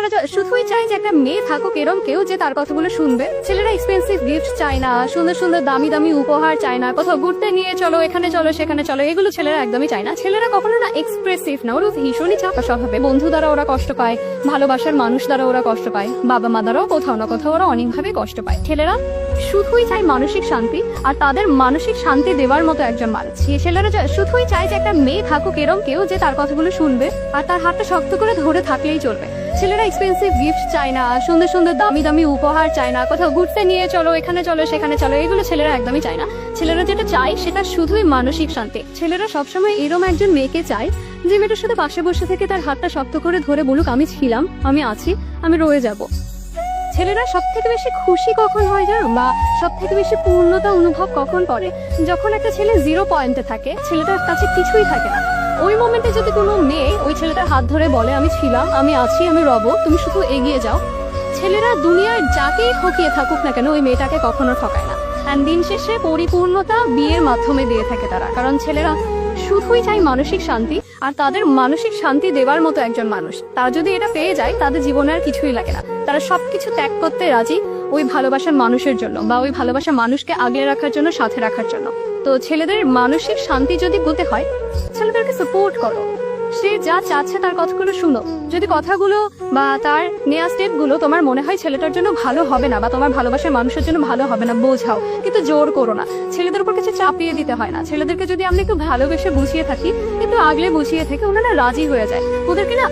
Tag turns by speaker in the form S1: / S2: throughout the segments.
S1: ছেলেরা শুধুই চায় যে একটা মেয়ে থাকুক এরম কেউ যে তার কথাগুলো শুনবে। ছেলেরা এক্সপেন্সিভ গিফট চায় না, সুন্দর সুন্দর দামি দামি উপহার চায় না, কোথাও ঘুরতে নিয়ে চলো, এখানে চলো, সেখানে চলো, এগুলো ছেলেরা একদমই চায় না। ছেলেরা কখনো না এক্সপ্রেসিভ না, ওরা ভীষণই চাপা স্বভাবে। বন্ধু দ্বারা ওরা কষ্ট পায়, ভালোবাসার মানুষ দ্বারা ওরা কষ্ট পায়, বাবা মা দ্বারাও কোথাও না কোথাও ওরা অনেকভাবে কষ্ট পায়। ছেলেরা শুধুই চায় মানসিক শান্তি, আর তাদের মানসিক শান্তি দেওয়ার মতো একজন মানুষ। ছেলেরা শুধুই চায় যে একটা মেয়ে থাকুক এরম কেউ যে তার কথাগুলো শুনবে আর তার হাতটা শক্ত করে ধরে থাকলেই চলবে। ছেলেরা এক্সপেন্সিভ গিফট চায় না, সুন্দর সুন্দর দামি দামি উপহার চায় না, কোথাও ঘুরতে নিয়ে চলো, এখানে চলো, সেখানে চলো, এগুলো ছেলেরা একদমই চায় না। ছেলেরা যেটা চায় সেটা শুধুই মানসিক শান্তি। ছেলেরা সবসময় এরম একজন মেয়েকে চায় যে মেয়েটার সাথে পাশে বসে থেকে তার হাতটা শক্ত করে ধরে বলুক আমি ছিলাম, আমি আছি, আমি রয়ে যাব। ছেলেরা সব থেকে বেশি খুশি কখন হয় জানো, বা সব থেকে বেশি পূর্ণতা অনুভব কখন করে, যখন একটা ছেলে 0 পয়েন্টে থাকে, ছেলেটার কাছে কিছুই থাকে না। ওই মোমেন্টে যদি কোনো মেয়ে ওই ছেলেটার হাত ধরে বলে আমি ছিলাম, আমি আছি, আমি রব, তুমি শুধু এগিয়ে যাও, ছেলেরা দুনিয়ার যাকেই ঠকিয়ে থাকুক না কেন ওই মেয়েটাকে কখনো ঠকায় না। অ্যান্ড দিন শেষে পরিপূর্ণতা বিয়ের মাধ্যমে দিয়ে থাকে তারা, কারণ ছেলেরা শুধুই চাই মানসিক শান্তি, আর তাদের মানসিক শান্তি দেওয়ার মতো একজন মানুষ। তারা যদি এটা পেয়ে যায় তাদের জীবনে আর কিছুই লাগে না, তারা সবকিছু ত্যাগ করতে রাজি ওই ভালোবাসার মানুষের জন্য, বা ওই ভালোবাসার মানুষকে আগলে রাখার জন্য, সাথে রাখার জন্য। তো ছেলেদের মানসিক শান্তি যদি পেতে হয়, ছেলেদেরকে সাপোর্ট করো, সে যা চাচ্ছে তার কথাগুলো শুনো। যদি কথাগুলো বা তার নেওয়া স্টেপগুলো তোমার মনে হয় ছেলেটার জন্য ভালো হবে না, বা তোমার ভালোবাসার মানুষের জন্য ভালো হবে না, বোঝাও, কিন্তু জোর করো না। ছেলেদের উপর কিছু চাপিয়ে দিতে হয় না। ছেলেদেরকে যদি আমরা একটু ভালোবেসে বুঝিয়ে থাকি, কিন্তু আগলে বুঝিয়ে থেকে ওনারা রাজি হয়ে যায়। ওদেরকে না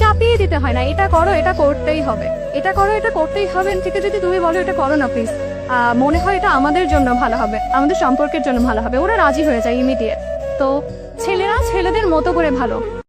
S1: চাপিয়ে দিতে হয় না, এটা করো, এটা করতেই হবে, এটা করো, এটা করতেই হবে। ঠিক আছে, যদি তুমি বলো এটা করো না প্লিজ, মনে হয় এটা আমাদের জন্য ভালো হবে, আমাদের সম্পর্কের জন্য ভালো হবে, ওরা রাজি হয়ে যায় ইমিডিয়েট। তো ছেলেরা ছেলেদের মতো করে ভালো